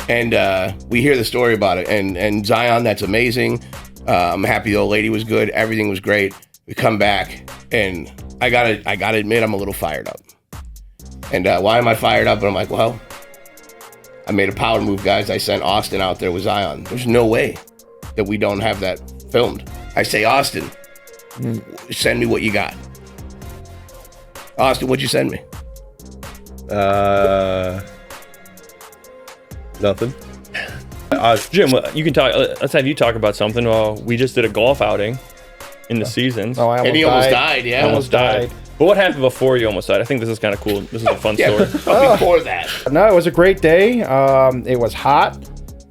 And we hear the story about it. And Zion, that's amazing. I'm happy the old lady was good. Everything was great. We come back, and I gotta admit, I'm a little fired up. And why am I fired up? And I'm like, well, I made a power move, guys. I sent Austin out there with Zion. There's no way that we don't have that filmed. I say, Austin, send me what you got. Austin, what'd you send me? Nothing. Jim, you can talk. Let's have you talk about something. We just did a golf outing in the seasons. Oh, And he almost died, yeah. Almost died. But what happened before you almost died? I think this is kind of cool. This is a fun story. Before that. No, it was a great day. It was hot.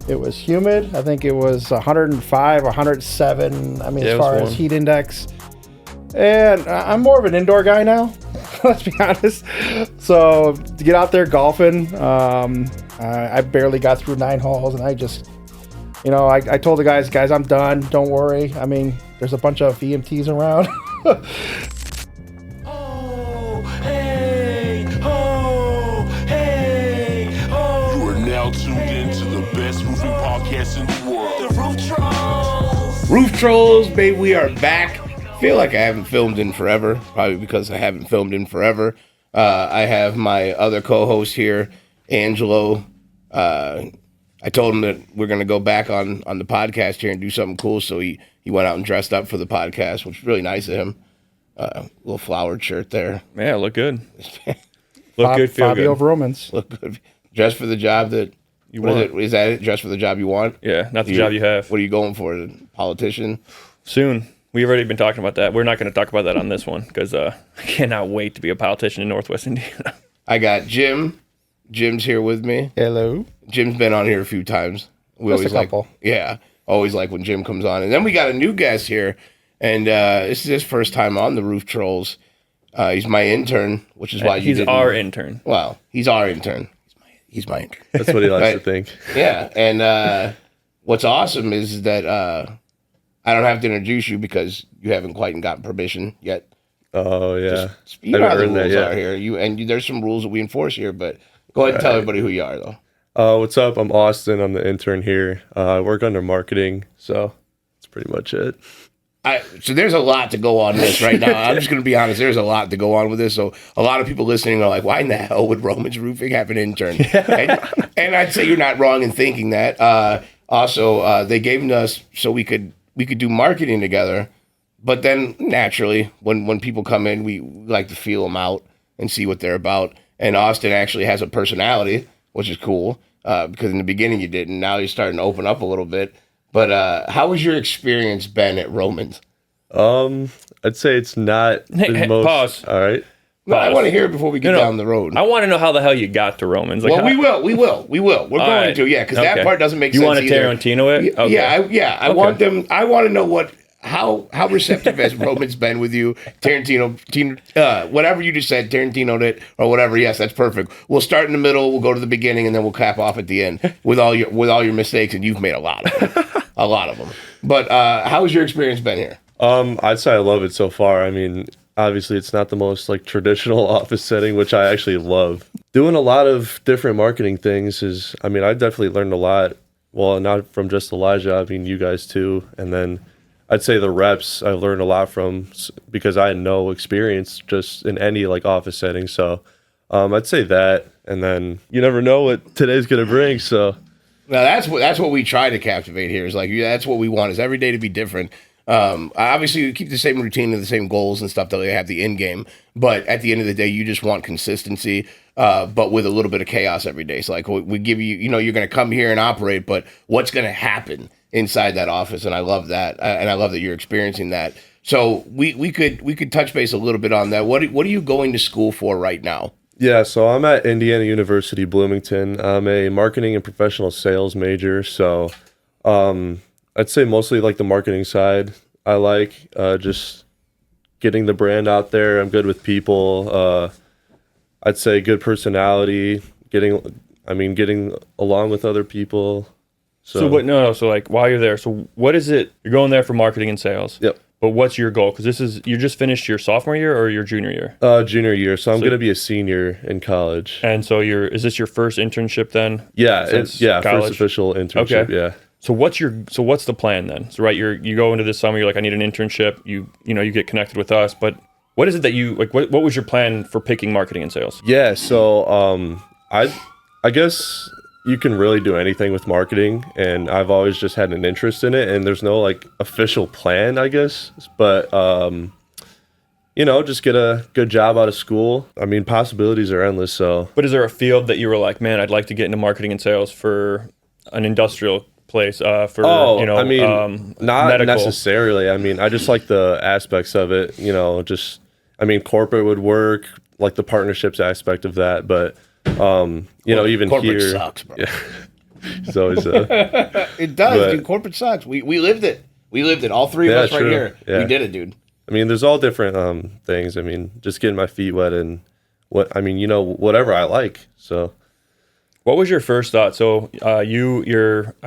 It was humid. I think it was 105, 107. I mean, Yeah, as it was far warm. as heat index. And I'm more of an indoor guy now. Let's be honest. So to get out there golfing, I barely got through 9 holes, and I just, I told the guys, I'm done. Don't worry. I mean, there's a bunch of EMTs around. You are now tuned in to the best roofing podcast in the world. The Roof Trollz. Roof Trollz, babe, we are back. Feel like I haven't filmed in forever, probably because I haven't filmed in forever. I have my other co-host here, Angelo. I told him that we're going to go back on the podcast here and do something cool, so he went out and dressed up for the podcast, which was really nice of him. Little flowered shirt there. Yeah, look good. Look good, feel Fabio good. Romans. Look good. Dressed for the job that you want. Is that it? Dressed for the job you want? Yeah, not the job you have. What are you going for? A politician? Soon. We've already been talking about that. We're not going to talk about that on this one because I cannot wait to be a politician in Northwest Indiana. I got Jim. Jim's here with me. Hello. Jim's been on here a few times. We Just always a couple. always like when Jim comes on. And then we got a new guest here, and this is his first time on the Roof Trollz. He's my intern, which is why He's our intern. Well, he's our intern. He's my intern. That's what he likes Right. to think. Yeah, and what's awesome is that I don't have to introduce you because you haven't quite gotten permission yet. Oh, yeah. You know how the earned that rules yet. are here. There's some rules that we enforce here, but go ahead and tell everybody who you are, though. What's up? I'm Austin. I'm the intern here. I work under marketing, so that's pretty much it. So there's a lot to go on this right now. I'm just going to be honest. There's a lot to go on with this. So a lot of people listening are like, why in the hell would Romans Roofing have an intern? And I'd say you're not wrong in thinking that. Also, they gave us so we could do marketing together. But then naturally, when people come in, we like to feel them out and see what they're about. And Austin actually has a personality, which is cool, because in the beginning you didn't. Now you're starting to open up a little bit. But how has your experience been at Romans? I'd say it's not the most. Pause. All right. No, I want to hear it before we get down the road. I want to know how the hell you got to Romans. Like, Well, we will. We're going right. to, yeah, because that Okay. part doesn't make You sense. want to either. Tarantino it? Okay. Yeah. I want them. I want to know how receptive has Romans been with you, Tarantino, whatever you just said, Tarantino'd it or whatever. Yes, that's perfect. We'll start in the middle. We'll go to the beginning, and then we'll cap off at the end with all your mistakes, and you've made a lot of them. But how has your experience been here? I'd say I love it so far. I mean, obviously it's not the most like traditional office setting, which I actually love. Doing a lot of different marketing things I mean, I definitely learned a lot. Well, not from just Elijah, I mean, you guys too. And then I'd say the reps I learned a lot from because I had no experience just in any like office setting. So I'd say that. And then you never know what today's going to bring. So Now that's what we try to captivate here. Is like that's what we want. Is every day to be different. Obviously, you keep the same routine and the same goals and stuff that they have the end game. But at the end of the day, you just want consistency, but with a little bit of chaos every day. So like we give you, you're going to come here and operate, but what's going to happen inside that office? And I love that, and I love that you're experiencing that. So we could touch base a little bit on that. What are you going to school for right now? yeah, so I'm at Indiana University, Bloomington. I'm a marketing and professional sales major. So I'd say mostly like the marketing side. I like just getting the brand out there. I'm good with people. I'd say good personality, getting along with other people. So what? No. So like while you're there, so what is it? You're going there for marketing and sales. Yep. But what's your goal? Because you just finished your sophomore year or your junior year? Junior year. So I'm going to be a senior in college. And so is this your first internship then? Yeah, since first college? official internship. Okay. Yeah. So what's the plan then? So right, you go into this summer, you're like, I need an internship. You get connected with us, but what is it that you like? What was your plan for picking marketing and sales? Yeah. So I guess you can really do anything with marketing, and I've always just had an interest in it, and there's no like official plan, I guess, but just get a good job out of school. I mean, possibilities are endless. So, but is there a field that you were like, man, I'd like to get into marketing and sales for an industrial place? not medical. necessarily. I mean, I just like the aspects of it. Corporate would work, like the partnerships aspect of that, but. Even corporate here, sucks, bro. Yeah. It's always it does, dude. Corporate sucks. We lived it. We lived it. All three of us right true. here. Yeah. We did it, dude. I mean, there's all different things. I mean, just getting my feet wet and whatever I like. So, what was your first thought? So, I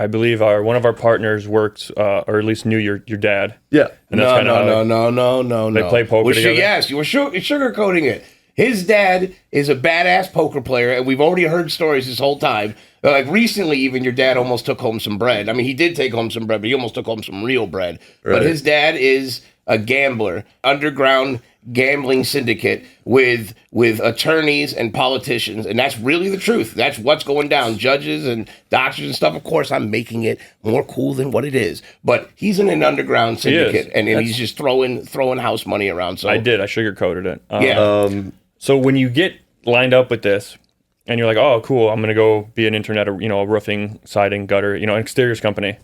believe one of our partners worked, or at least knew your dad. yeah. And that's No. They play poker together? Yes, you were sugarcoating it. His dad is a badass poker player, and we've already heard stories this whole time. Like recently, even your dad almost took home some bread. I mean, he did take home some bread, but he almost took home some real bread. Right. But his dad is a gambler, underground gambling syndicate with attorneys and politicians, and that's really the truth. That's what's going down. Judges and doctors and stuff. Of course, I'm making it more cool than what it is, but he's in an underground syndicate, and he's just throwing house money around. So I sugarcoated it. Yeah. So when you get lined up with this, and you're like, oh, cool, I'm gonna go be an intern at a roofing, siding, gutter, an exteriors company.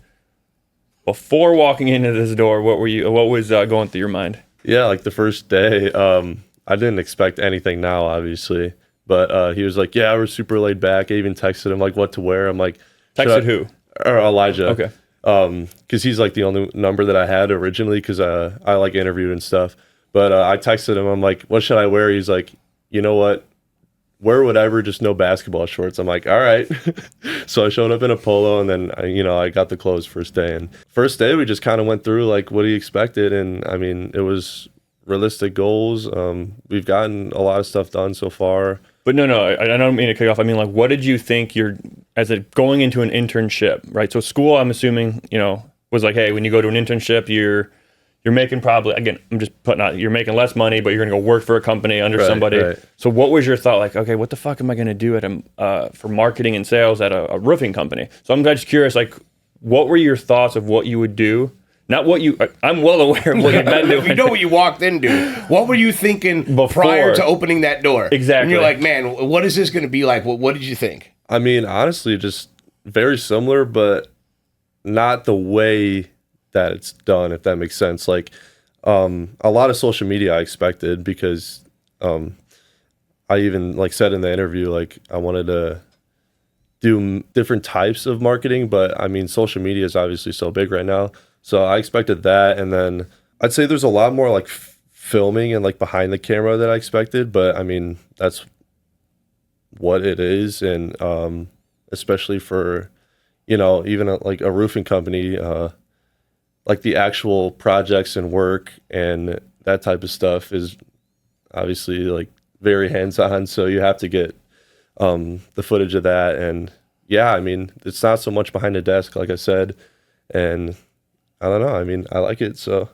Before walking into this door, what was going through your mind? Yeah, like the first day, I didn't expect anything now, obviously. But he was like, yeah, we're super laid back. I even texted him, like, what to wear. I'm like... Texted who? Or Elijah. Okay. Because he's, like, the only number that I had originally, because I, like, interviewed and stuff. But I texted him, I'm like, what should I wear? He's like, you know what? Wear whatever, just no basketball shorts. I'm like, all right. So I showed up in a polo, and then, I got the clothes first day. And first day, we just kind of went through, like, what he expected. And, I mean, it was realistic goals. We've gotten a lot of stuff done so far. But no, I don't mean to cut off. I mean, like, what did you think going into an internship, right? So school, I'm assuming, was like, hey, when you go to an internship, you're making probably, again, I'm just putting out, you're making less money, but you're going to go work for a company under somebody. Right. So what was your thought? Like, okay, what the fuck am I going to do for marketing and sales at a roofing company? So I'm just curious, like, what were your thoughts of what you would do? Not what I'm well aware of what you've been doing. You know what you walked into. What were you thinking prior to opening that door? Exactly. And you're like, man, what is this going to be like? What did you think? I mean, honestly, just very similar, but not the way that it's done, if that makes sense. Like, a lot of social media I expected, because I even, like, said in the interview, like, I wanted to do different types of marketing, but I mean, social media is obviously so big right now. So I expected that, and then I'd say there's a lot more like filming and like behind the camera that I expected, but I mean, that's what it is. And especially for, even like a roofing company, like the actual projects and work and that type of stuff is obviously like very hands-on. So you have to get the footage of that. And yeah, I mean, it's not so much behind the desk, like I said, and I don't know. I mean, I like it, so.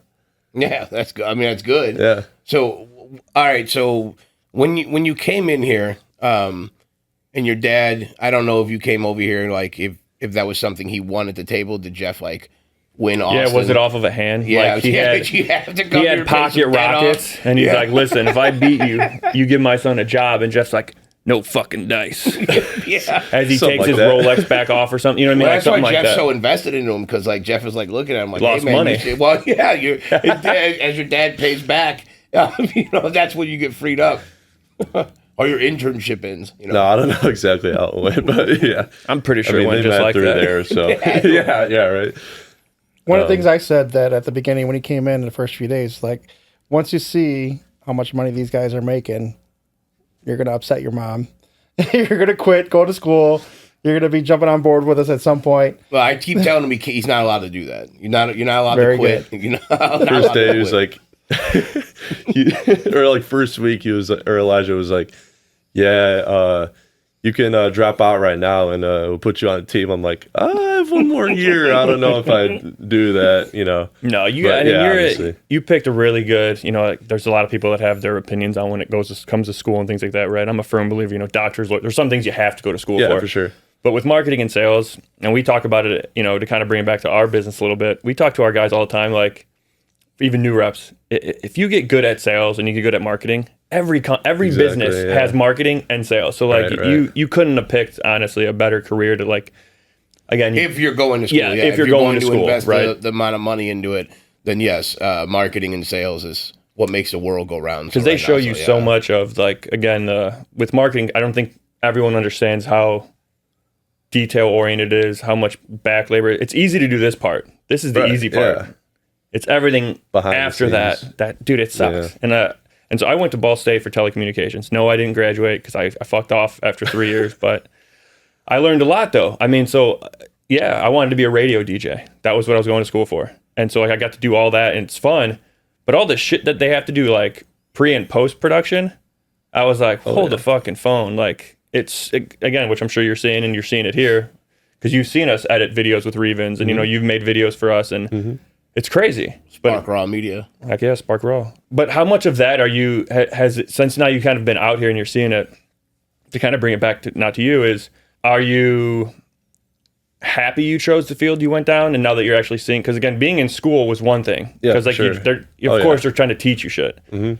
Yeah, that's good. I mean, that's good. Yeah. So, all right. So when you came in here, and your dad, I don't know if you came over here, like, if that was something he won at the table. Did Jeff, like, win Austin? Yeah, was it off of a hand? Yeah, like, you have to come he had pocket rockets, and he's like, listen, if I beat you, you give my son a job. And Jeff's like, no fucking dice. Yeah. As he something takes his Rolex back off or something. You know what I mean? Well, like that's why Jeff's like so invested into him, because like Jeff is like looking at him like, lost hey, man, money. Well, yeah, as your dad pays back, that's when you get freed up. Or your internship ends. No, I don't know exactly how it went, but yeah. I'm pretty sure it went just like that. There, so yeah, right. One of the things I said that at the beginning when he came in the first few days, like, once you see how much money these guys are making, you're going to upset your mom. You're going to quit, go to school, you're gonna be jumping on board with us at some point. Well, I keep telling him he's not allowed to do that. You're not allowed Very to quit. You're not allowed First day to he was quit. like, or like first week or Elijah was like, yeah, you can drop out right now and we'll put you on a team. I'm like, I have one more year. I don't know if I do that, you know. No, Obviously. you picked a really good, like, there's a lot of people that have their opinions on when it comes to school and things like that, right? I'm a firm believer, doctors, there's some things you have to go to school Yeah, for. for sure. But with marketing and sales, and we talk about it, to kind of bring it back to our business a little bit, we talk to our guys all the time, like, even new reps, if you get good at sales and you get good at marketing, every business has marketing and sales. So like you couldn't have picked honestly a better career to like, again, if you're going to school, if you're going to school, invest right? the amount of money into it, then yes, marketing and sales is what makes the work go round. Because they show you so much of like, again, with marketing, I don't think everyone understands how detail oriented it is, how much back labor. It's easy to do this part. This is the easy part. Yeah. It's everything behind after that. That dude, it sucks. Yeah. And so I went to Ball State for telecommunications. No, I didn't graduate because I fucked off after 3 years, but I learned a lot though. I mean, so yeah, I wanted to be a radio DJ. That was what I was going to school for. And so like I got to do all that and it's fun, but all the shit that they have to do like pre and post production, I was like, hold the fucking phone. Like again, which I'm sure you're seeing and you're seeing it here because you've seen us edit videos with Revens and you've made videos for us and it's crazy. Spark Raw Media. Heck yeah, Spark Raw. But how much of that has it, since now you've kind of been out here and you're seeing it, to kind of bring it back to you is, are you happy you chose the field you went down and now that you're actually seeing, because again, being in school was one thing. Because like of course they're trying to teach you shit. Mm-hmm.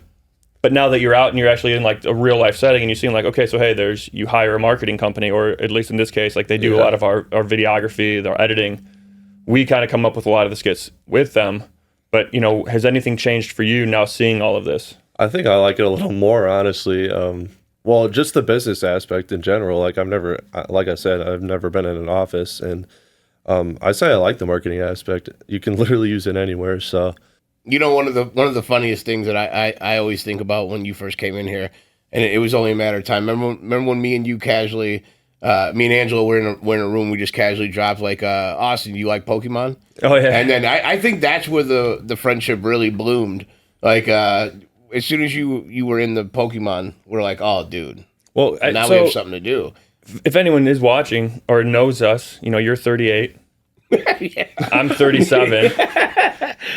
But now that you're out and you're actually in like a real life setting and you're seeing like, okay, so hey, you hire a marketing company, or at least in this case, like they do a lot of our videography, their editing. We kind of come up with a lot of the skits with them, but has anything changed for you now seeing all of this? I think I like it a little more, honestly. Well, just the business aspect in general. Like like I said, I've never been in an office, and I say I like the marketing aspect. You can literally use it anywhere. So, one of the funniest things that I always think about when you first came in here, and it was only a matter of time. Remember when me and you casually. Me and Angelo were in a room. We just casually dropped like, Austin, you like Pokemon? Oh yeah. And then I think that's where the friendship really bloomed. Like as soon as you were in the Pokemon, we're like, oh, dude. Well, now we have something to do. If anyone is watching or knows us, you're 38. Yeah. I'm 37.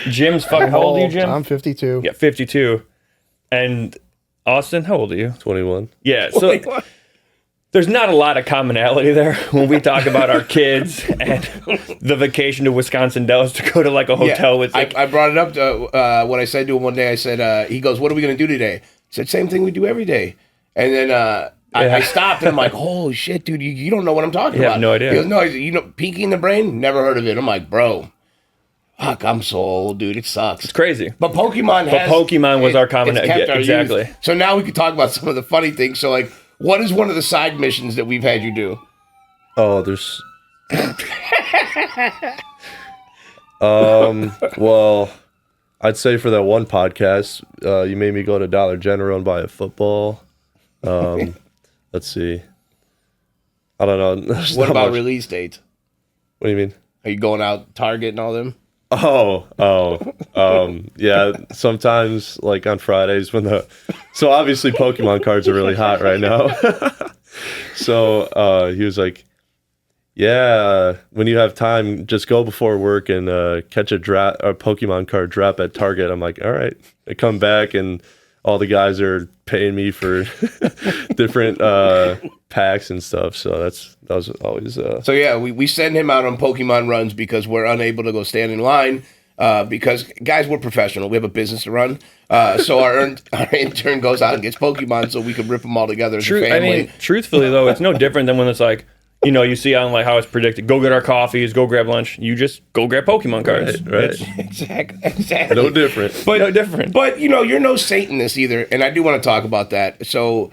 Jim's fucking. How old are you, Jim? I'm 52. Yeah, 52. And Austin, how old are you? 21. Yeah. So. 21. There's not a lot of commonality there when we talk about our kids and the vacation to Wisconsin Dells to go to like a hotel with. Like, I brought it up to what I said to him one day. I said, he goes, "What are we going to do today?" I said, "Same thing we do every day." And then I stopped and I'm like, "Holy shit, dude! You don't know what I'm talking about." I have no idea. He goes, "No, Pinky in the Brain? Never heard of it." I'm like, "Bro, fuck, I'm so old, dude. It sucks. It's crazy." But Pokemon was our common. Exactly. Youth. So now we can talk about some of the funny things. So like. What is one of the side missions that we've had you do? Oh, there's. Well, I'd say for that one podcast, you made me go to Dollar General and buy a football. Let's see. I don't know. What about release dates? What do you mean? Are you going out Target and all them? Yeah, sometimes like on Fridays so obviously Pokemon cards are really hot right now. So he was like, yeah, when you have time, just go before work and catch a Pokemon card drop at Target. I'm like, all right. I come back and all the guys are paying me for different packs and stuff. So that was always. So yeah, we send him out on Pokemon runs because we're unable to go stand in line. Because guys, we're professional. We have a business to run. So our intern goes out and gets Pokemon so we can rip them all together as a family. I mean, truthfully though, it's no different than when it's like, you see on like how it's predicted, go get our coffees, go grab lunch. You just go grab Pokemon cards. Right. Exactly. No different. But you're no Satanist either, and I do want to talk about that. So,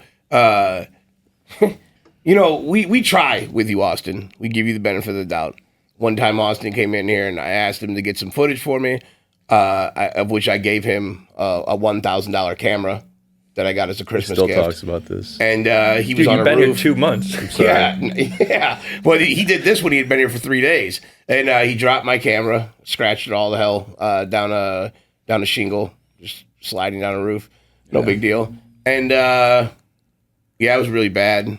we try with you, Austin. We give you the benefit of the doubt. One time Austin came in here and I asked him to get some footage for me, of which I gave him a $1,000 camera. that I got as a Christmas Still gift. talks about this. And he was Dude, on you've a been roof. here 2 months. Yeah, yeah. Well, he did this when he had been here for 3 days, and he dropped my camera, scratched it all the hell down a shingle, just sliding down a roof. No big deal. And yeah, it was really bad.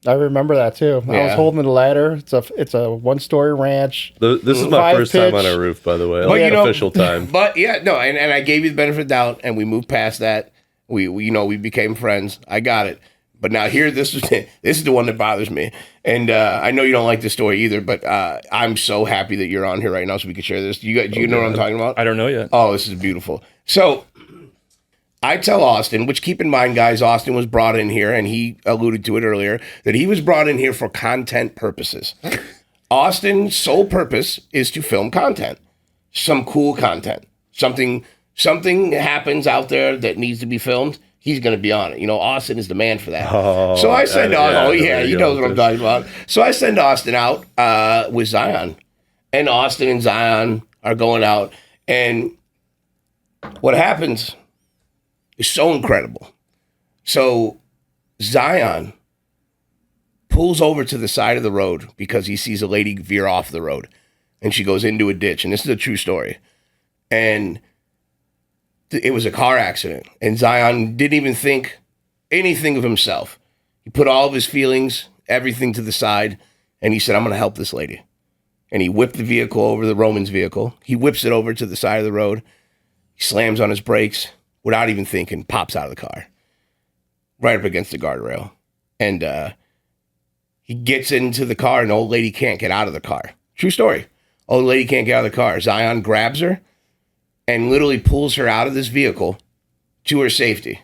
I remember that too. I was Yeah. holding the ladder. It's a 1-story ranch. This is my 5 first time on pitch. a roof, by the way. But, Like you know, official time. But yeah, no, and I gave you the benefit of the doubt, and we moved past that. We became friends. I got it. But now here, this is the one that bothers me. And I know you don't like this story either, but I'm so happy that you're on here right now so we can share this. Do you know what I'm talking about? I don't know yet. Oh, this is beautiful. So I tell Austin, which keep in mind, guys, Austin was brought in here, and he alluded to it earlier, that he was brought in here for content purposes. Austin's sole purpose is to film content, some cool content, something happens out there that needs to be filmed. He's going to be on it. You know, Austin is the man for that. So I send he knows what I'm talking about. So I send Austin out with Zion, and Austin and Zion are going out, and what happens is so incredible. So Zion pulls over to the side of the road because he sees a lady veer off the road, and she goes into a ditch, and this is a true story. And it was a car accident, and Zion didn't even think anything of himself. He put all of his feelings, everything to the side, and he said, I'm going to help this lady. And he whipped the vehicle over, the Roman's vehicle. He whips it over to the side of the road. He slams on his brakes without even thinking, pops out of the car, right up against the guardrail. And he gets into the car, and the old lady can't get out of the car. True story. Old lady can't get out of the car. Zion grabs her and literally pulls her out of this vehicle to her safety.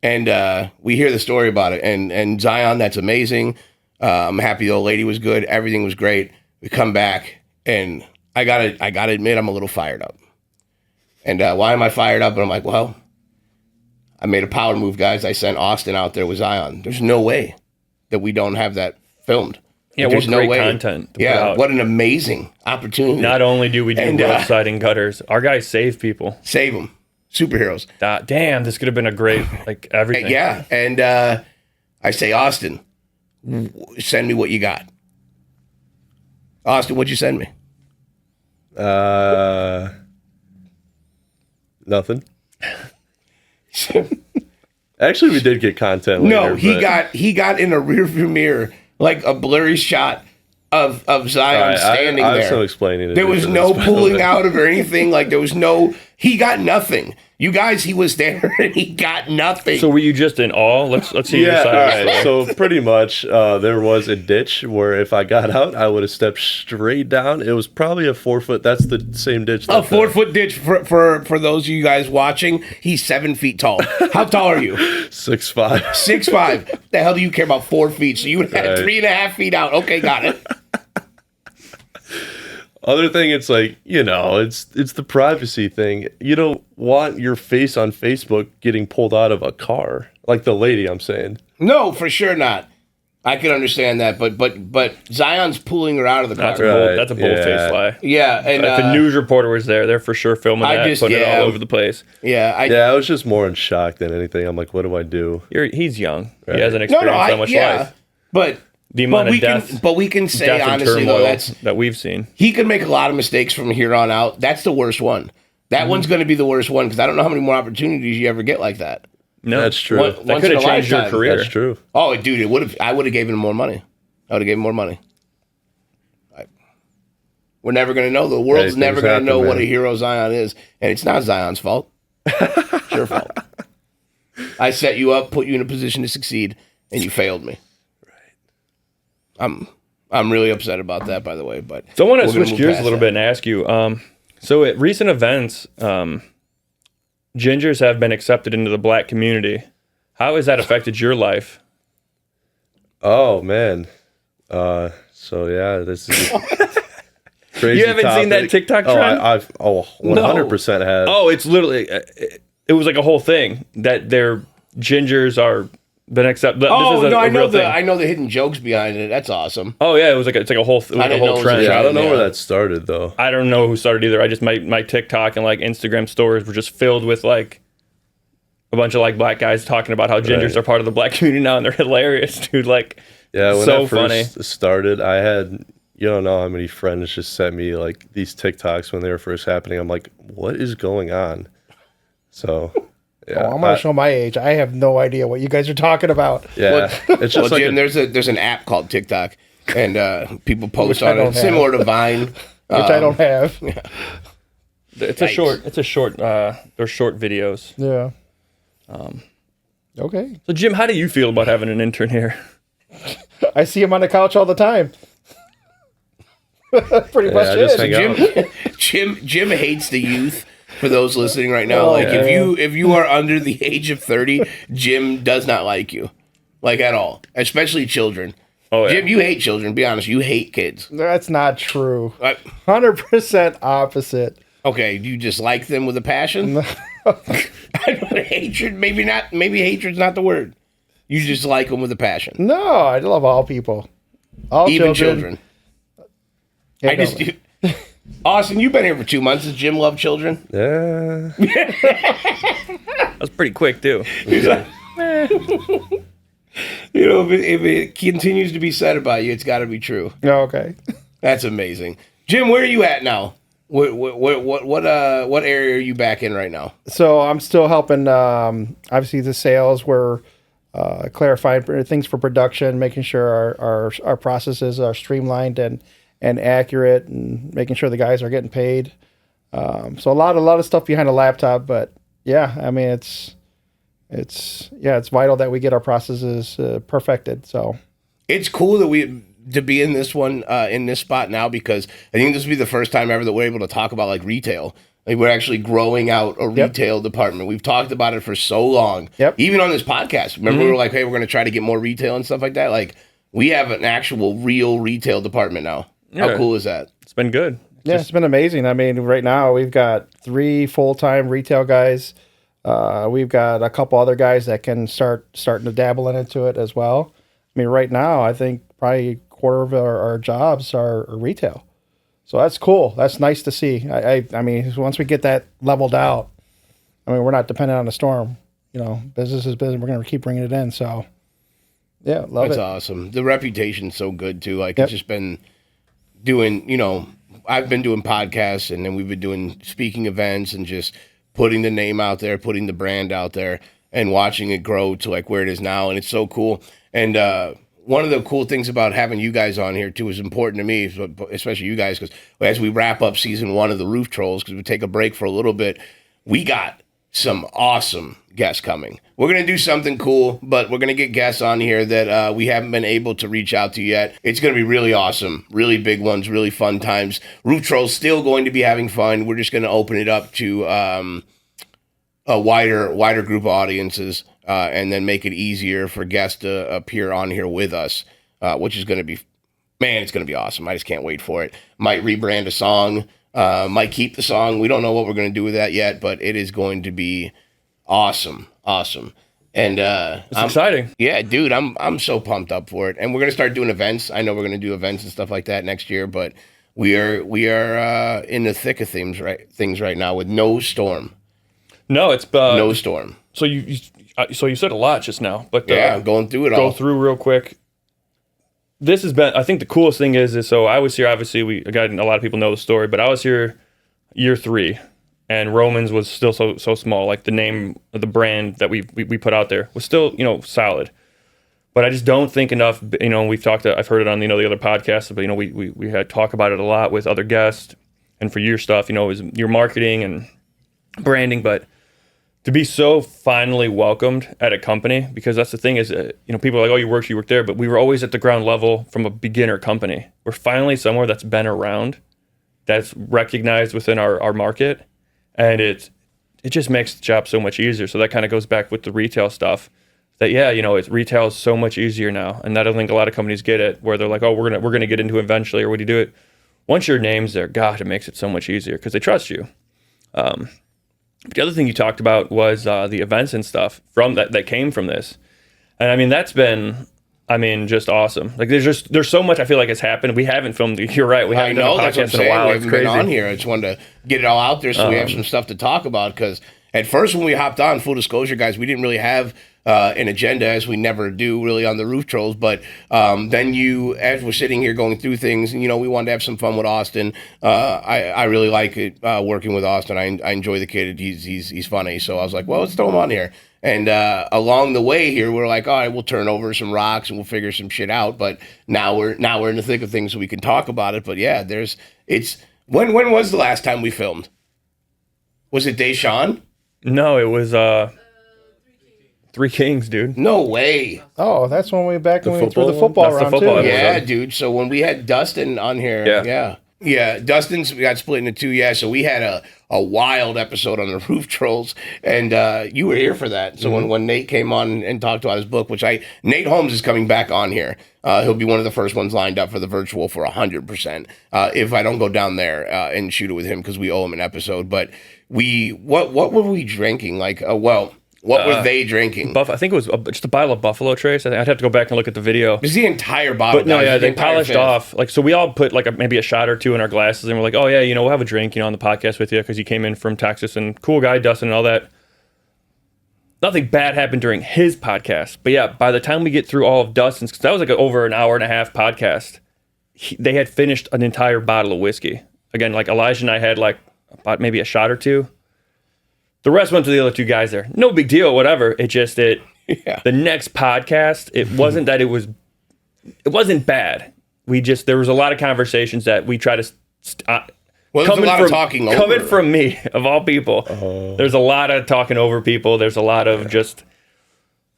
And we hear the story about it. And Zion, that's amazing. I'm happy the old lady was good. Everything was great. We come back, and I gotta admit, I'm a little fired up. And why am I fired up? And I'm like, well, I made a power move, guys. I sent Austin out there with Zion. There's no way that we don't have that filmed. Yeah, There's what great content to put out. What an amazing opportunity. Not only do we do roadside and gutters, our guys save people. Save them. Superheroes. Damn, this could have been a great, like, everything. Yeah, and I say, Austin, send me what you got. Austin, what'd you send me? Nothing. Actually, we did get content later. No, he got in a rearview mirror, like a blurry shot of Zion standing I have there. some explaining to There do was for no this, by the pulling way. out of or anything. Like there was no. He got nothing. You guys, he was there and he got nothing. So were you just in awe? Let's see your Yeah, side. all right. So pretty much, there was a ditch where if I got out, I would have stepped straight down. It was probably a 4 foot. That's the same ditch. A 4 foot ditch for those of you guys watching. He's 7 feet tall. How tall are you? 6'5". 6'5". The hell do you care about 4 feet? So you would have had Right. 3.5 feet out. Okay, got it. Other thing, it's like, you know, it's the privacy thing. You don't want your face on Facebook getting pulled out of a car, like the lady I'm saying. No, for sure not. I can understand that, but Zion's pulling her out of the car. That's a bold faced lie. Yeah, and If a news reporter was there, they're for sure filming I that, just- putting it yeah. all over the place. I was just more in shock than anything. I'm like, what do I do? He's young. Right. He hasn't experienced that much life. But The amount of but we can say death and honestly though, turmoil that's that we've seen. he could make a lot of mistakes from here on out. That's the worst one. That one's going to be the worst one because I don't know how many more opportunities you ever get like that. No, That's true. What- That once could in have a changed your lifetime. career. That's true. Oh, dude, it would have. I would have given him more money. I would have given him more money. We're never going to know. The world's Hey, never things going to know happen, what a man. hero Zion is, and it's not Zion's fault. It's your fault. I set you up, put you in a position to succeed, and you failed me. Right. I'm really upset about that, by the way. But So I want to we're gonna switch move gears a past little that. bit and ask you. So at recent events, gingers have been accepted into the black community. How has that affected your life? Oh man. So yeah, this is a crazy. You haven't seen that topic. TikTok trend? I've 100% have. Oh, it's literally. It was like a whole thing that their gingers are been accepted. Oh this is no, I a know real the thing. I know the hidden jokes behind it. That's awesome. Oh yeah, it's like a whole I didn't know it was trend. a Yeah, I don't know Yeah. where that started though. I don't know who started either. I just my TikTok and like Instagram stories were just filled with like a bunch of like black guys talking about how gingers are part of the black community now, and they're hilarious, dude. Like, Yeah, when so I first started, I had, you don't know how many friends just sent me like these TikToks when they were first happening. I'm like, what is going on? So, yeah. I'm gonna show my age. I have no idea what you guys are talking about. Yeah, it's just like Jim, there's an app called TikTok, and people post Which I on don't it, have. similar to Vine. Which I don't have. it's a short. They're short videos. Yeah. Okay. So Jim, how do you feel about having an intern here? I see him on the couch all the time. Pretty much I just it. hang out. Jim hates the youth. For those listening right now, Oh, like yeah. if you are under the age of 30, Jim does not like you, like at all, especially children. Oh yeah. Jim, you hate children. Be honest, you hate kids. That's not true. Like, 100% opposite. okay, do you just like them with a passion? Hatred, maybe not. Maybe hatred's not the word. You just like them with a passion. No, I love all people. All Even children. Yeah, I just do. Austin, you've been here for 2 months. Does Jim love children? Yeah. That was pretty quick too. You know, if it continues to be said about you, it's got to be true. Oh, okay. That's amazing. Jim, where are you at now? What area are you back in right now? So I'm still helping, obviously, the sales. We're clarifying things for production, making sure our processes are streamlined and accurate, and making sure the guys are getting paid. So a lot of stuff behind a laptop, but yeah, I mean, it's vital that we get our processes perfected. So It's cool that to be in this one in this spot now, because I think this will be the first time ever that we're able to talk about like retail. Like we're actually growing out a retail department. We've talked about it for so long. Yep. Even on this podcast. Remember we were like, hey, we're going to try to get more retail and stuff like that. Like we have an actual real retail department now. How Yeah. cool is that? It's been good. yeah, it's been amazing. I mean, right now we've got 3 full-time retail guys. We've got a couple other guys that can starting to dabble into it as well. I mean, right now I think probably a quarter of our jobs are retail. So that's cool. That's nice to see. I mean, once we get that leveled out, I mean, we're not dependent on a storm. You know, business is business. We're going to keep bringing it in. So, yeah, love That's it. awesome. The reputation's so good too. Like it's just been doing, I've been doing podcasts, and then we've been doing speaking events and just putting the name out there, putting the brand out there, and watching it grow to like where it is now. And it's so cool. And one of the cool things about having you guys on here too is important to me, especially you guys, because as we wrap up season 1 of the Roof Trollz, because we take a break for a little bit, we got some awesome guests coming. We're going to do something cool, but we're going to get guests on here that we haven't been able to reach out to yet. It's going to be really awesome, really big ones, really fun times. Roof Trollz still going to be having fun. We're just going to open it up to a wider group of audiences, and then make it easier for guests to appear on here with us, which is going to be, man, it's going to be awesome. I just can't wait for it. Might rebrand a song, might keep the song. We don't know what we're going to do with that yet, but it is going to be awesome. And It's exciting. yeah, dude, I'm so pumped up for it. And we're going to start doing events. I know we're going to do events and stuff like that next year, but we are in the thick of things right now with no storm. No, it's No storm. So you said a lot just now, but Yeah, I'm going through it go all. through real quick. This has been, I think the coolest thing is so I was here, obviously a lot of people know the story, but I was here year 3, and Romans was still so small. Like the name of the brand that we put out there was still, solid. But I just don't think enough, we've talked, I've heard it on, the other podcasts, but, we had talk about it a lot with other guests, and for your stuff, is your marketing and branding, but to be so finally welcomed at a company, because that's the thing is, people are like, oh, you work there, but we were always at the ground level from a beginner company. We're finally somewhere that's been around, that's recognized within our market, and it just makes the job so much easier. So that kind of goes back with the retail stuff, that retail is so much easier now, and I don't think a lot of companies get it, where they're like, oh, we're gonna get into it eventually, or what do you do it? Once your name's there, God, it makes it so much easier because they trust you. The other thing you talked about was the events and stuff from that came from this, and I mean that's been, just awesome. Like there's so much I feel like has happened. We haven't filmed. You're right. We haven't done a that's what I'm podcast in a saying. while. We It's haven't been crazy. on here. I just wanted to get it all out there so we have some stuff to talk about, because at first when we hopped on, full disclosure, guys, we didn't really have an agenda, as we never do really on the Roof Trollz. But then as we're sitting here going through things, we wanted to have some fun with Austin. I really like it working with Austin. I enjoy the kid. He's funny. So I was like, well, let's throw him on here. And along the way here, we're like, all right, we'll turn over some rocks and we'll figure some shit out. But now we're in the thick of things, so we can talk about it. But yeah, when was the last time we filmed? Was it Deshaun? No, it was Three Kings, dude. No way. Oh, that's when we went through the football football That's the round football too. episode. Yeah, dude. So when we had Dustin on here, yeah, Dustin's got split into two. Yeah, so we had a wild episode on the Roof Trollz, and you were here for that. So when Nate came on and talked about his book, Nate Holmes is coming back on here. He'll be one of the first ones lined up for the virtual for 100%. If I don't go down there and shoot it with him, because we owe him an episode. But what were we drinking? What were they drinking? I think it was just a bottle of Buffalo Trace. I'd have to go back and look at the video. It was the entire bottle. But no, guys. yeah, The they entire polished fifth. off. So we all put maybe a shot or two in our glasses, and we're like, oh yeah, we'll have a drink, on the podcast with you, because you came in from Texas, and cool guy, Dustin, and all that. Nothing bad happened during his podcast. But yeah, by the time we get through all of Dustin's, because that was over an hour and a half podcast, they had finished an entire bottle of whiskey. Again, Elijah and I had about maybe a shot or two. The rest went to the other two guys there. No big deal, whatever. It just the next podcast, it wasn't that it wasn't bad. There was a lot of conversations that we try to Well, there's a lot of talking over. Coming from me, of all people, there's a lot of talking over people. There's a lot of just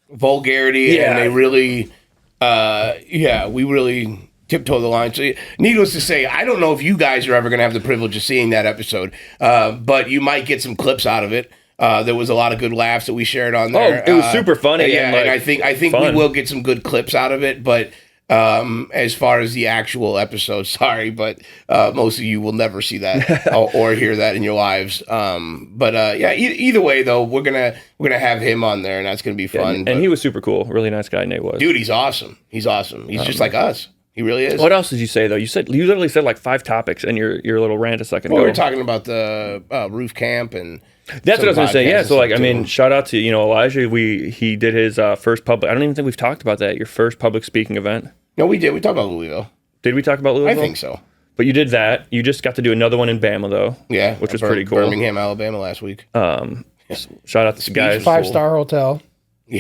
vulgarity, and they really, we really tiptoe the line. So, needless to say, I don't know if you guys are ever going to have the privilege of seeing that episode, but you might get some clips out of it. There was a lot of good laughs that we shared on there. Oh, it was super funny. Yeah, and I think fun. we will get some good clips out of it, but. As far as the actual episode, sorry, but most of you will never see that or hear that in your lives. Either way though, we're gonna have him on there, and that's gonna be fun. And he was super cool, really nice guy. Nate was. Dude, he's awesome. He's just like us. He really is. What else did you say though? You literally said 5 topics in your little rant a second ago. We were talking about the roof camp and. That's what I was going to say. Yeah. So shout out to, Elijah. He did his first public. I don't even think we've talked about that. Your first public speaking event. No, we did. We talked about Louisville. Did we talk about Louisville? I think so. But you did that. You just got to do another one in Bama though. Yeah. Which was pretty cool. Birmingham, Alabama last week. Shout out to the guys. 5-star hotel.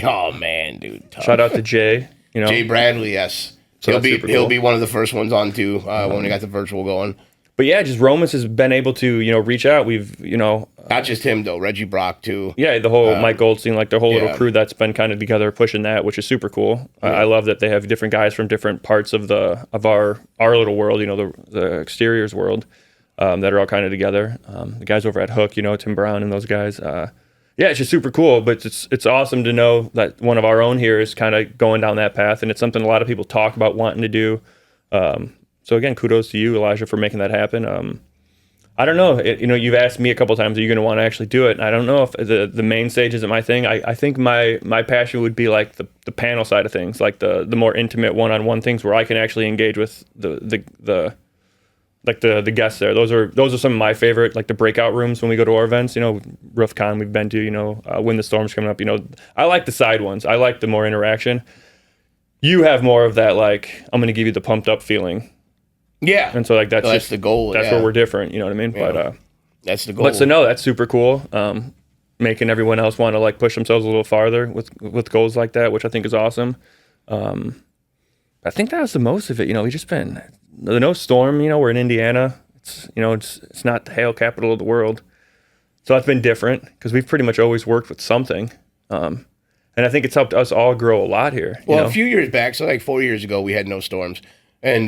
Oh man, dude. Tough. Shout out to Jay. Jay Bradley, yes. So he'll be one of the first ones on too when we got the virtual going. But yeah, just Romans has been able to, reach out. We've, not just him though, Reggie Brock too. Yeah, the whole Mike Goldstein, the whole little crew that's been kind of together pushing that, which is super cool. I love that they have different guys from different parts of our little world, the exteriors world, that are all kind of together. The guys over at Hook, Tim Brown and those guys. It's just super cool. But it's awesome to know that one of our own here is kind of going down that path, and it's something a lot of people talk about wanting to do. So again, kudos to you, Elijah, for making that happen. I don't know. You've asked me a couple times, are you going to want to actually do it? And I don't know if the main stage isn't my thing. I think my passion would be the panel side of things, the more intimate one-on-one things where I can actually engage with the guests there. Those are some of my favorite, the breakout rooms when we go to our events. RoofCon we've been to. When the storm's coming up. I like the side ones. I like the more interaction. You have more of that. I'm going to give you the pumped up feeling. Yeah, and so that's just the goal. That's where we're different. You know what I mean? Yeah. But that's the goal. But so no, that's super cool. Making everyone else want to push themselves a little farther with goals like that, which I think is awesome. I think that was the most of it. We just been no storm. We're in Indiana. It's not the hail capital of the world, so that's been different because we've pretty much always worked with something. And I think it's helped us all grow a lot here. Well, a few years back, so 4 years ago, we had no storms. And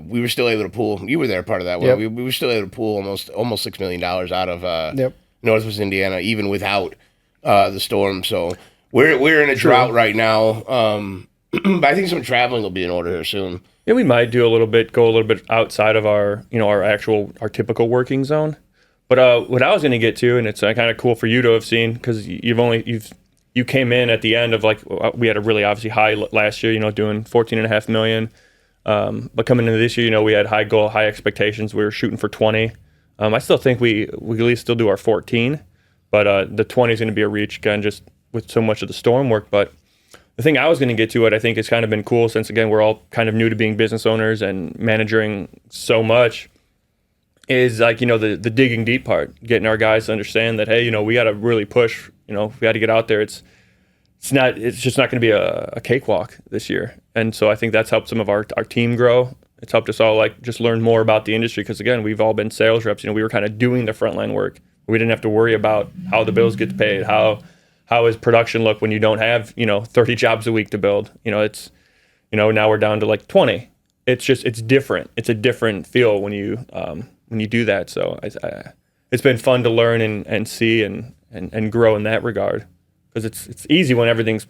we were still able to pull. You were there, part of that. Yep. We were still able to pull almost $6 million out of Northwest Indiana, even without the storm. So we're in a drought right now. But I think some traveling will be in order here soon. Yeah, we might go a little bit outside of our our typical working zone. But what I was going to get to, and it's kind of cool for you to have seen because you came in at the end of we had a really obviously high last year. Doing $14.5 million. But coming into this year, we had high goal, high expectations. We were shooting for 20. I still think we at least still do our 14, But the 20 is going to be a reach again, just with so much of the storm work. But the thing I was going to get to, what I think has kind of been cool, since again we're all kind of new to being business owners and managing so much, is like, you know, the digging deep part, getting our guys to understand that, hey, you know, we got to really push. You know, we got to get out there. It's just not going to be a cakewalk this year. And so I think that's helped some of our team grow. It's helped us all like just learn more about the industry, because again, we've all been sales reps. You know, we were kind of doing the frontline work. We didn't have to worry about how the bills get paid, how does production look when you don't have, you know, 30 jobs a week to build. You know, it's, you know, now we're down to like 20. It's different. It's a different feel when you do that. So it's been fun to learn and see and grow in that regard, because it's easy when everything's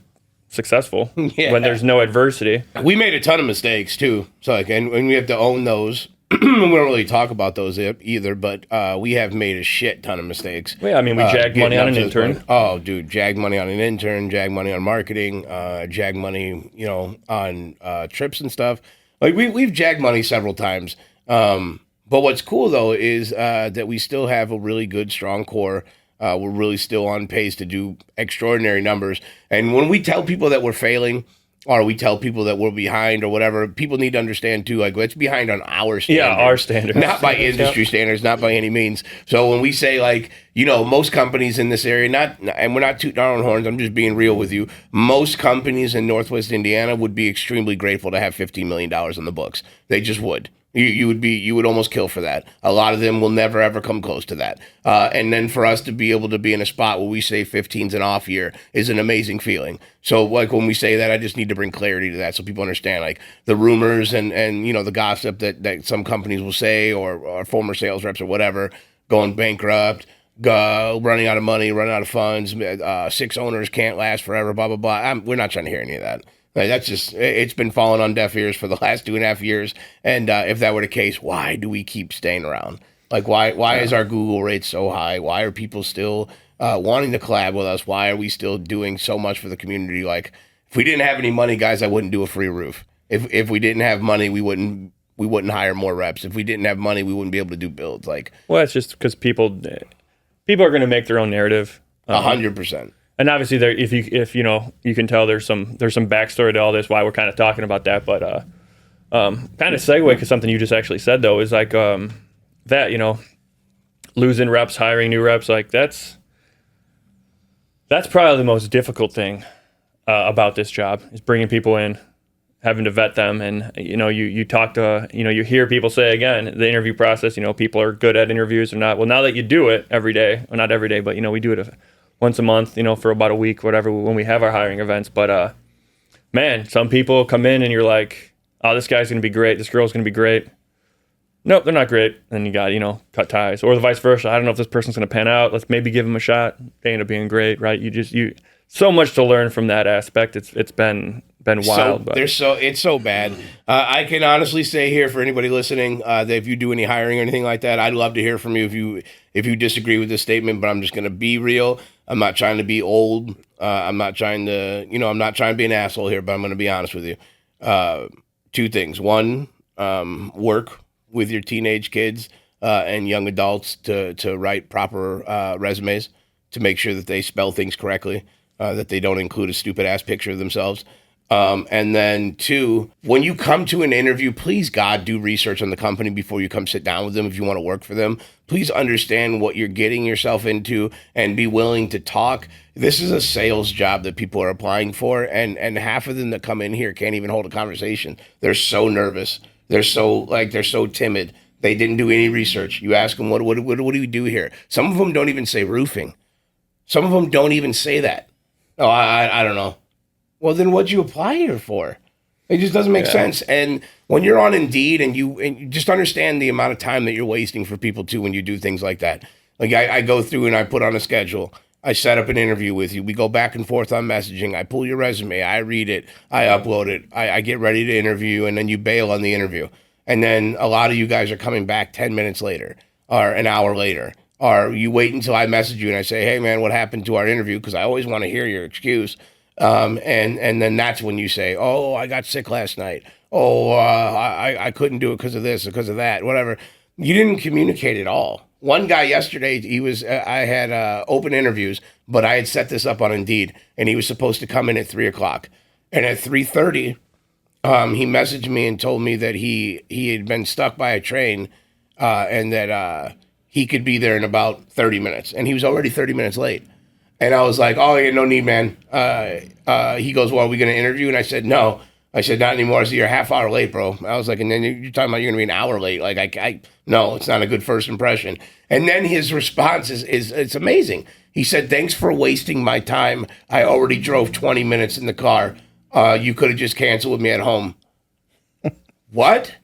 successful. Yeah. When there's no adversity. We made a ton of mistakes too. So like, and we have to own those. We don't really talk about those either, but we have made a shit ton of mistakes. Well, yeah, I mean, we jagged money on an intern. Oh, dude, jagged money on an intern, jagged money on marketing, jagged money, you know, on trips and stuff. Like we've jagged money several times. But what's cool though is that we still have a really good, strong core. We're really still on pace to do extraordinary numbers. And when we tell people that we're failing, or we tell people that we're behind or whatever, people need to understand too, like, it's behind on our standards. Yeah, our standards. Not by industry standards, not by any means. So when we say, like, you know, most companies in this area, and we're not tooting our own horns, I'm just being real with you, most companies in Northwest Indiana would be extremely grateful to have $15 million in the books. They just would. You would almost kill for that. A lot of them will never ever come close to that. And then for us to be able to be in a spot where we say 15's an off year is an amazing feeling. So like when we say that, I just need to bring clarity to that so people understand, like, the rumors and you know, the gossip that some companies will say, or former sales reps or whatever, going bankrupt, running out of money, running out of funds, 6 owners can't last forever, blah blah blah. We're not trying to hear any of that. Like, that's just, it's been falling on deaf ears for the last 2.5 years. And if that were the case, why do we keep staying around? Like, why is our Google rate so high? Why are people still wanting to collab with us? Why are we still doing so much for the community? Like, if we didn't have any money, guys, I wouldn't do a free roof. If we didn't have money, we wouldn't hire more reps. If we didn't have money, we wouldn't be able to do builds. Like, well, it's just because people are going to make their own narrative. 100%. And obviously, there, if you know, you can tell there's some backstory to all this, why we're kind of talking about that. But kind of segue to something you just actually said, though, is like that, you know, losing reps, hiring new reps, like that's probably the most difficult thing about this job, is bringing people in, having to vet them. And, you know, you talk to, you know, you hear people say, again, the interview process, you know, people are good at interviews or not. Well, now that you do it every day, or not every day, but, you know, we do it once a month, you know, for about a week, whatever, when we have our hiring events. But, man, some people come in and you're like, oh, this guy's going to be great. This girl's going to be great. Nope, they're not great. And you got, you know, cut ties. Or the vice versa. I don't know if this person's going to pan out. Let's maybe give them a shot. They end up being great, right? You so much to learn from that aspect. It's been wild. But it's so bad. I can honestly say here, for anybody listening, that if you do any hiring or anything like that, I'd love to hear from you if you disagree with this statement. But I'm just going to be real. I'm not trying to be old. I'm not trying to be an asshole here, but I'm going to be honest with you. 2 things. One, work with your teenage kids and young adults to write proper resumes, to make sure that they spell things correctly, that they don't include a stupid ass picture of themselves. And then 2, when you come to an interview, please, God, do research on the company before you come sit down with them. If you want to work for them, please understand what you're getting yourself into and be willing to talk. This is a sales job that people are applying for, and half of them that come in here can't even hold a conversation. They're so nervous. They're so timid. They didn't do any research. You ask them, what do we do here? Some of them don't even say roofing. Some of them don't even say that. Oh, I don't know. Well, then what'd you apply here for? It just doesn't make sense. And when you're on Indeed, and you just understand the amount of time that you're wasting for people too when you do things like that. Like I go through and I put on a schedule. I set up an interview with you. We go back and forth on messaging. I pull your resume. I read it. I upload it. I get ready to interview, and then you bail on the interview. And then a lot of you guys are coming back 10 minutes later or an hour later. Or you wait until I message you and I say, hey, man, what happened to our interview? Because I always want to hear your excuse. And then that's when you say, oh, I got sick last night. Oh, I couldn't do it because of this or because of that, whatever. You didn't communicate at all. One guy yesterday, I had open interviews, but I had set this up on Indeed, and he was supposed to come in at 3:00. And at 3:30, he messaged me and told me that he had been stuck by a train, and that he could be there in about 30 minutes. And he was already 30 minutes late. And I was like, oh, yeah, no need, man. He goes, well, are we going to interview? And I said, no. I said, not anymore. I said, you're a half hour late, bro. I was like, and then you're talking about you're going to be an hour late. Like, no, it's not a good first impression. And then his response is it's amazing. He said, thanks for wasting my time. I already drove 20 minutes in the car. You could have just canceled with me at home. What?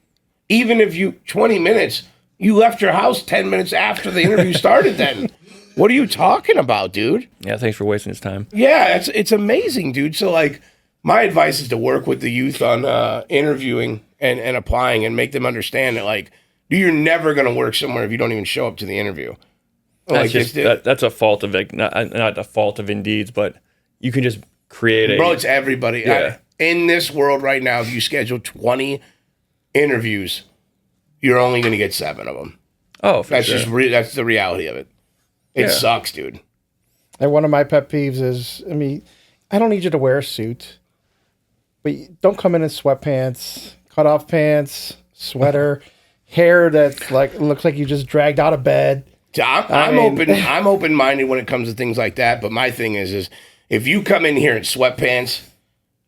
Even if 20 minutes, you left your house 10 minutes after the interview started then. What are you talking about, dude? Yeah, thanks for wasting his time. Yeah, it's amazing, dude. So, like, my advice is to work with the youth on interviewing and applying and make them understand that, like, you're never going to work somewhere if you don't even show up to the interview. That's that's a fault of, like, not a fault of Indeed's, but you can just create Bro, it's everybody. Yeah. In this world right now, if you schedule 20 interviews, you're only going to get 7 of them. Oh, for That's sure. just that's the reality of it. It sucks, dude. And one of my pet peeves is, I mean, I don't need you to wear a suit, but don't come in sweatpants, cut off pants, sweater, hair that's like looks like you just dragged out of bed. I'm open-minded when it comes to things like that. But my thing is if you come in here in sweatpants,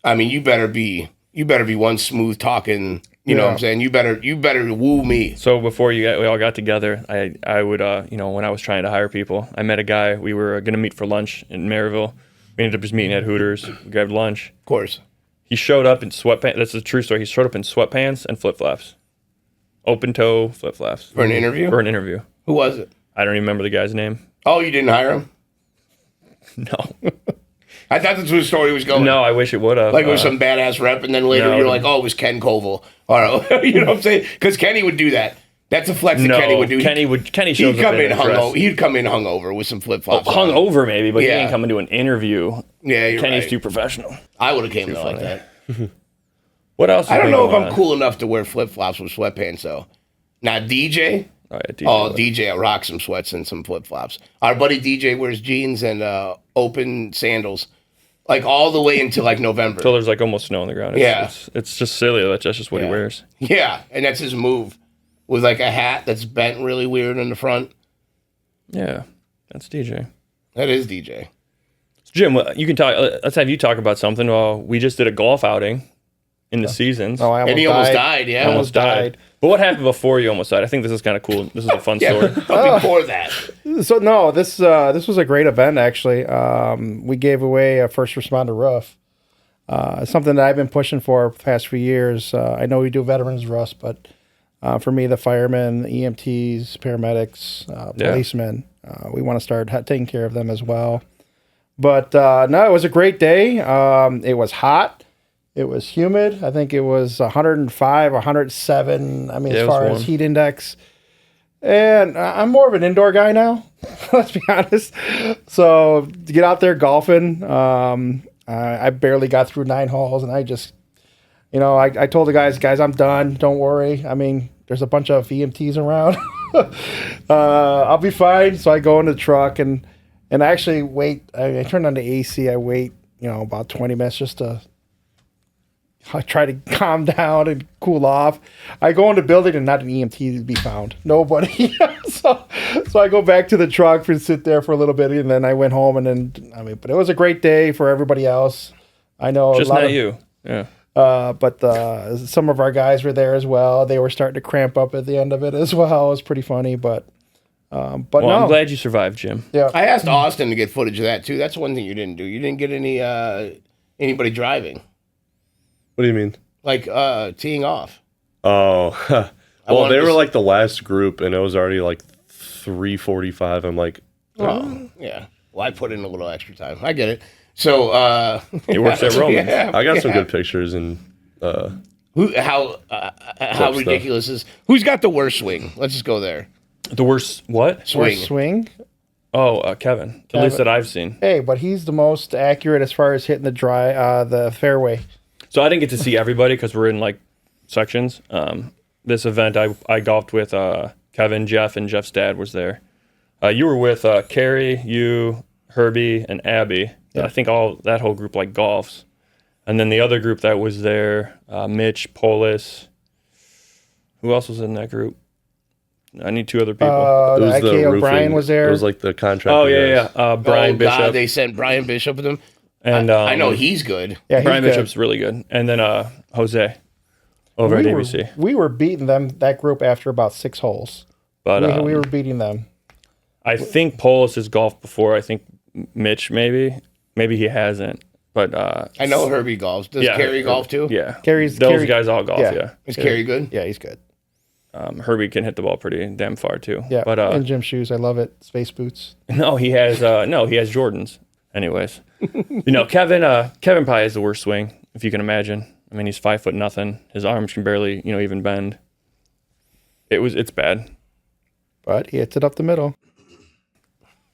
I mean, you better be one smooth talking. You know what I'm saying? You better woo me. So before we all got together, I would, when I was trying to hire people, I met a guy. We were going to meet for lunch in Maryville. We ended up just meeting at Hooters. We grabbed lunch. Of course. He showed up in sweatpants. That's a true story. He showed up in sweatpants and flip-flops. Open toe flip-flops. For an interview? For an interview. Who was it? I don't even remember the guy's name. Oh, you didn't hire him? No. I thought that's where the story was going. No, I wish it would have. Like it was some badass rep, and then later you're like, oh, it was Ken Koval. Or, you know what I'm saying? Because Kenny would do that. That's a flex that Kenny would do. Kenny shows He'd up come in hungover. He'd come in hungover with some flip-flops on. Hungover maybe, but he ain't coming to an interview. Yeah, you're Kenny's right. too professional. I would have came there like that. What else? I don't know if I'm cool enough to wear flip-flops with sweatpants, though. Now, DJ... Oh, yeah, DJ, I'll rock some sweats and some flip-flops. Our buddy DJ wears jeans and open sandals, like all the way into like November. Until there's like almost snow on the ground. It's just silly. That's just what he wears. Yeah, and that's his move, with like a hat that's bent really weird in the front. Yeah, that's DJ. That is DJ. Jim, you can talk. Let's have you talk about something. Well, we just did a golf outing in the seasons. Oh, And he almost died, yeah. Almost died. But what happened before you almost died? I think this is kind of cool. This is a fun story. Before that. So no, this was a great event actually. We gave away a first responder roof. Something that I've been pushing for the past few years. I know we do veterans roofs, but for me, the firemen, EMTs, paramedics, policemen, we want to start taking care of them as well. But no, it was a great day. It was hot. It was humid. I think it was 105, 107. I mean, as far as heat index. And I'm more of an indoor guy now, let's be honest. So to get out there golfing, I barely got through 9 holes, and I just, I told the guys, I'm done. Don't worry. I mean, there's a bunch of EMTs around. I'll be fine. So I go in the truck and I actually wait. I turn on the AC. I wait, about 20 minutes just to try to calm down and cool off. I go in the building and not an EMT to be found. Nobody. so I go back to the truck and sit there for a little bit, and then I went home. And then, but it was a great day for everybody else. I know just not you. Yeah. But some of our guys were there as well. They were starting to cramp up at the end of it as well. It was pretty funny, but no. I'm glad you survived, Jim. Yeah. I asked Austin to get footage of that too. That's one thing you didn't do. You didn't get anybody driving. What do you mean? Like teeing off. Oh, well, they were like the last group, and it was already like 3:45. I'm like, oh, yeah. Well, I put in a little extra time. I get it. So it works at Romans. Yeah, I got some good pictures, and how ridiculous is? Who's got the worst swing? Let's just go there. The worst what? Swing. Oh, Kevin. At least that I've seen. Hey, but he's the most accurate as far as hitting the fairway. So I didn't get to see everybody because we're in like sections. This event, I golfed with Kevin, Jeff, and Jeff's dad was there. You were with Carrie, you, Herbie, and Abby. Yeah. I think that whole group like golfs. And then the other group that was there, Mitch, Polis. Who else was in that group? I need 2 other people. The IK roofing. Brian was there. It was like the contractor. Oh, yeah. Brian Bishop. God, they sent Brian Bishop with them. And I know he's good. Yeah, he's Brian good. Bishop's really good. And then Jose over at ABC. We were beating that group after about 6 holes. But We were beating them. I think Polis has golfed before. I think Mitch maybe he hasn't. But I know Herbie golfs. Does Carrie golf too? Yeah, Carrie- those guys all golf. Yeah, Is Carrie good? Yeah, he's good. Herbie can hit the ball pretty damn far too. Yeah, but and gym shoes. I love it. Space boots. no, he has Jordans. Anyways, Kevin probably has the worst swing if you can imagine. I mean, he's 5 foot nothing. His arms can barely even bend. It's bad. But he hits it up the middle.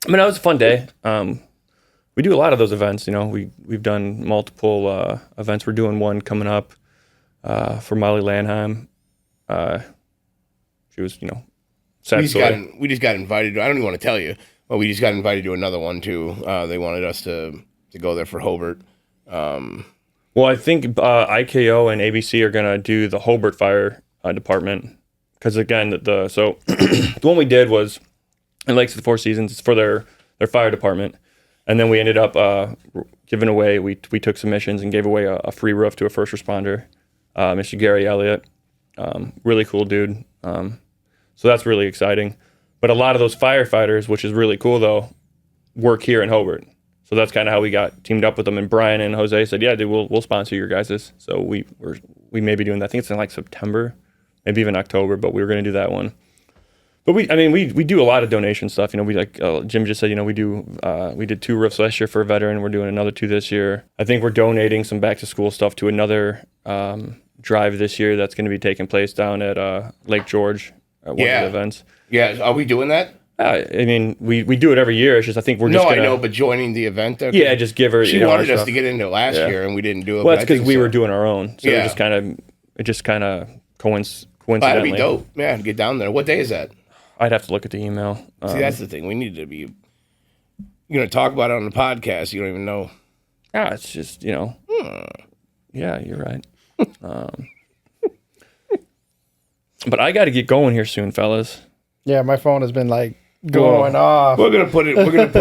I mean, that was a fun day. We do a lot of those events. We've done multiple events. We're doing one coming up for Molly Landheim. She was, We just got invited. I don't even want to tell you, but we just got invited to another one too. They wanted us to go there for Hobart. Well, I think IKO and ABC are gonna do the Hobart Fire Department because again, so the one we did was in Lakes of the Four Seasons. It's for their fire department, and then we ended up giving away. We took submissions and gave away a free roof to a first responder, Mr. Gary Elliott. Really cool dude. So that's really exciting. But a lot of those firefighters, which is really cool though, work here in Hobart. So that's kind of how we got teamed up with them. And Brian and Jose said, "Yeah, dude, we'll sponsor your guys's." So we may be doing that. I think it's in like September, maybe even October. But we were going to do that one. But we do a lot of donation stuff. We Jim just said, we did 2 roofs last year for a veteran. We're doing another 2 this year. I think we're donating some back to school stuff to another drive this year that's going to be taking place down at Lake George at one of the events. Yeah, are we doing that? We do it every year. It's just I think we're just gonna, I know, but joining the event. Yeah, just give her. She wanted us to get into it last year, and we didn't do it. Well, that's because we were doing our own. So Yeah. it just kind of coincidentally. That'd be dope. Yeah, get down there. What day is that? I'd have to look at the email. See, that's the thing. We need to be. You're going to talk about it on the podcast. You don't even know. It's just Yeah, you're right. But I got to get going here soon, fellas. Yeah, my phone has been like going off. We're gonna put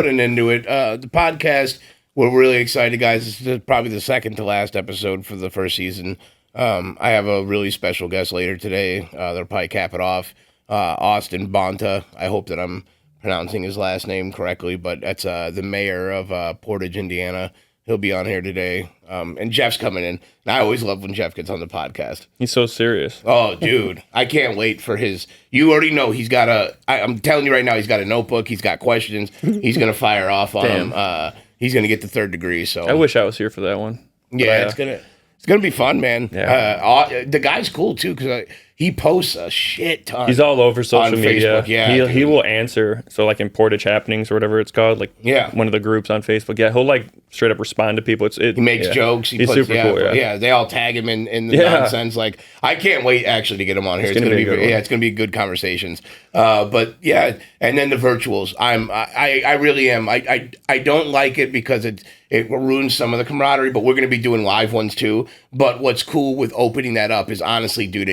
an end to it. The podcast. We're really excited, guys. This is probably the second to last episode for the first season. I have a really special guest later today. They'll probably cap it off. Austin Bonta. I hope that I'm pronouncing his last name correctly, but that's the mayor of Portage, Indiana. He'll be on here today. And Jeff's coming in. And I always love when Jeff gets on the podcast. He's so serious. Oh, dude. I can't wait for his... You already know he's got I'm telling you right now, he's got a notebook. He's got questions. He's going to fire off on them. He's going to get the 3rd degree. So I wish I was here for that one. Yeah, it's gonna be fun, man. Yeah. The guy's cool too because he posts a shit ton. He's all over social media. Facebook. Yeah, he will answer. So like in Portage Happenings or whatever it's called, like one of the groups on Facebook. Yeah, he'll like straight up respond to people. He makes jokes. He's super cool. Yeah, they all tag him in the nonsense. Like I can't wait actually to get him on here. It's gonna be it's gonna be good conversations. But yeah, and then the virtuals. I really am. I don't like it because it ruins some of the camaraderie. But we're gonna be doing live ones too. But what's cool with opening that up is honestly, dude,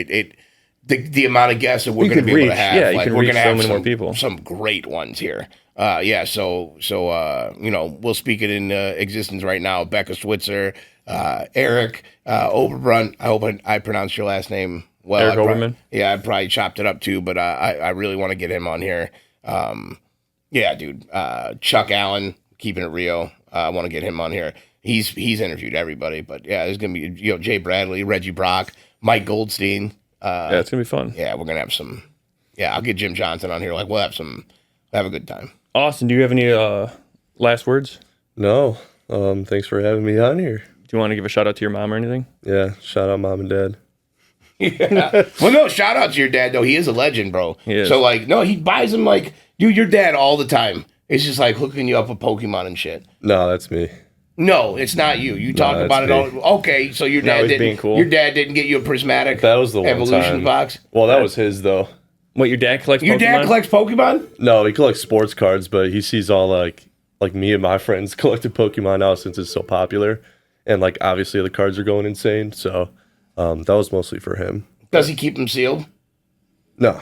the amount of guests that we're going to be able to have. Yeah, you can reach so many more people. Some great ones here. So we'll speak it in existence right now. Becca Switzer, Eric Oberbrunt. I hope I pronounced your last name well. Eric Oberman. I probably chopped it up too, but I really want to get him on here. Dude. Chuck Allen, keeping it real. I want to get him on here. He's interviewed everybody, but yeah, there's going to be Jay Bradley, Reggie Brock, Mike Goldstein. It's gonna be fun. Yeah, we're gonna have some. Yeah, I'll get Jim Johnson on here. Like we'll have a good time. Austin, do you have any last words? No. Thanks for having me on here. Do you want to give a shout out to your mom or anything? Yeah, shout out mom and dad. Yeah. Well, no, shout out to your dad though. He is a legend, bro. He is. So he buys them dude, your dad all the time. It's just like hooking you up with Pokemon and shit. No, that's me. No, it's not you. You talk about it all. Okay, so your dad didn't. Being cool. Your dad didn't get you a prismatic. That was the one evolution time. box. Well, that was his though. What, your dad collects Your Pokemon? dad collects Pokemon? No, he collects sports cards, but he sees all like me and my friends collecting Pokemon now since it's so popular, and like obviously the cards are going insane. So that was mostly for him. Does he keep them sealed? No.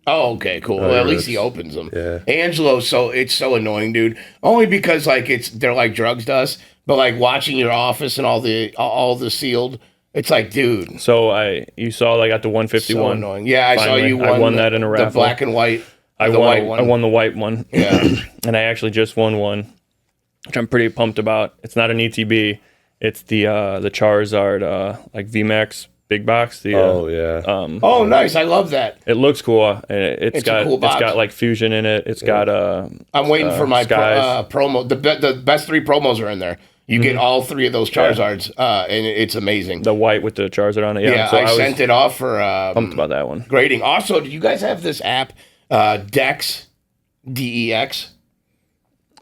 Oh, okay, cool. Well, at least he opens them. Yeah. Angelo, it's so annoying, dude. Only because like they're like drugs to us. But like watching your office and all the sealed, it's like, dude. So you saw I got the 151. So annoying. Yeah, I Finally. saw you I won that in a raffle. The black and white. I won the white one. Yeah. And I actually just won one, which I'm pretty pumped about. It's not an ETB. It's the Charizard like VMAX big box. Oh yeah. Oh, nice. I love that. It looks cool. It's got a cool box. It's got like fusion in it. It's got I'm waiting for my skies. promo. The best 3 promos are in there. You get all 3 of those Charizards, and it's amazing. The white with the Charizard on it. Yeah, Yeah, so I sent it off for pumped about that one. grading. Also, do you guys have this app, Dex, DEX?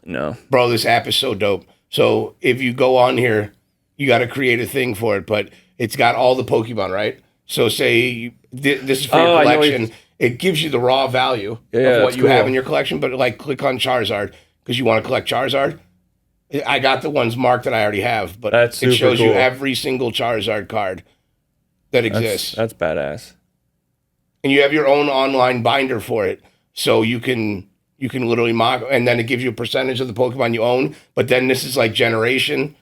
No. Bro, this app is so dope. So if you go on here, you got to create a thing for it, but it's got all the Pokemon, right? So say this is for your collection. It gives you the raw value of what you have in your collection, but like click on Charizard because you want to collect Charizard. I got the ones marked that I already have, but That's it shows you cool. every single Charizard card that exists. That's badass. And you have your own online binder for it. So you can literally mock, and then it gives you a percentage of the Pokemon you own. But then this is like generation.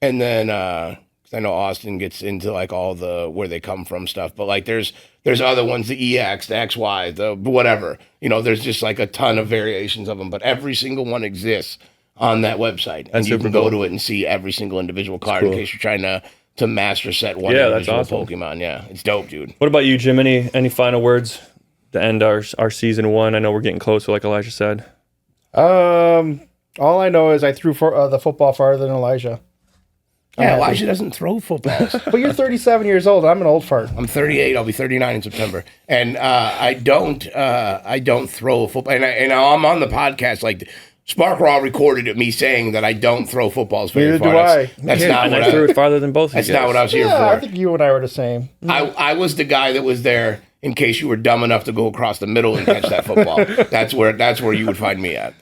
And then, 'cause I know Austin gets into like all the where they come from stuff, but like there's other ones, the EX, the XY, the whatever. There's just like a ton of variations of them, but every single one exists on that website. And you can go to it and see every single individual card in case you're trying to master set one individual Pokemon. Yeah, it's dope, dude. What about you, Jim? Any final words to end our season 1? I know we're getting closer, like Elijah said. All I know is I threw the football farther than Elijah. Yeah, Elijah doesn't throw footballs. But you're 37 years old. I'm an old fart. I'm 38. I'll be 39 in September, and I don't throw a football. And I'm on the podcast. Like Sparkraw recorded it, me saying that I don't throw footballs very far. Neither do That's not And what I threw it farther than both of you That's not what I was here Yeah, for. I think you and I were the same. I was the guy that was there in case you were dumb enough to go across the middle and catch that football. That's where you would find me at.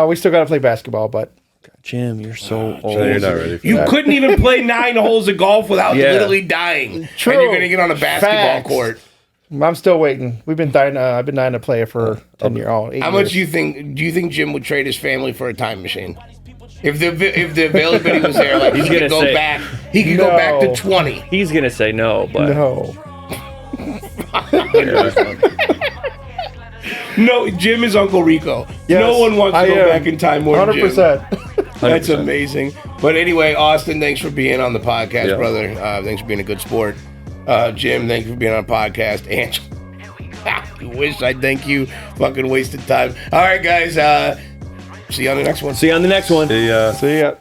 We still got to play basketball, but Jim, you're so old. You're not ready for You that. couldn't even play 9 holes of golf without literally dying. True. And you're going to get on a basketball Facts. court. I'm still waiting. We've been dying. I've been dying to play it for 10 years. How much do you think Jim would trade his family for a time machine? If the availability was there, like he could go back. He could go back to 20. He's gonna say no, but No. No, Jim is Uncle Rico. Yes, No one wants to go back in time more than Jim. 100%. That's amazing. But anyway, Austin, thanks for being on the podcast, Yeah. brother. Thanks for being a good sport. Jim, thanks for being on the podcast. Angelo, I wish I'd thank you. Fucking wasted time. All right, guys. See you on the next one. see you on the next one. Yeah. See ya.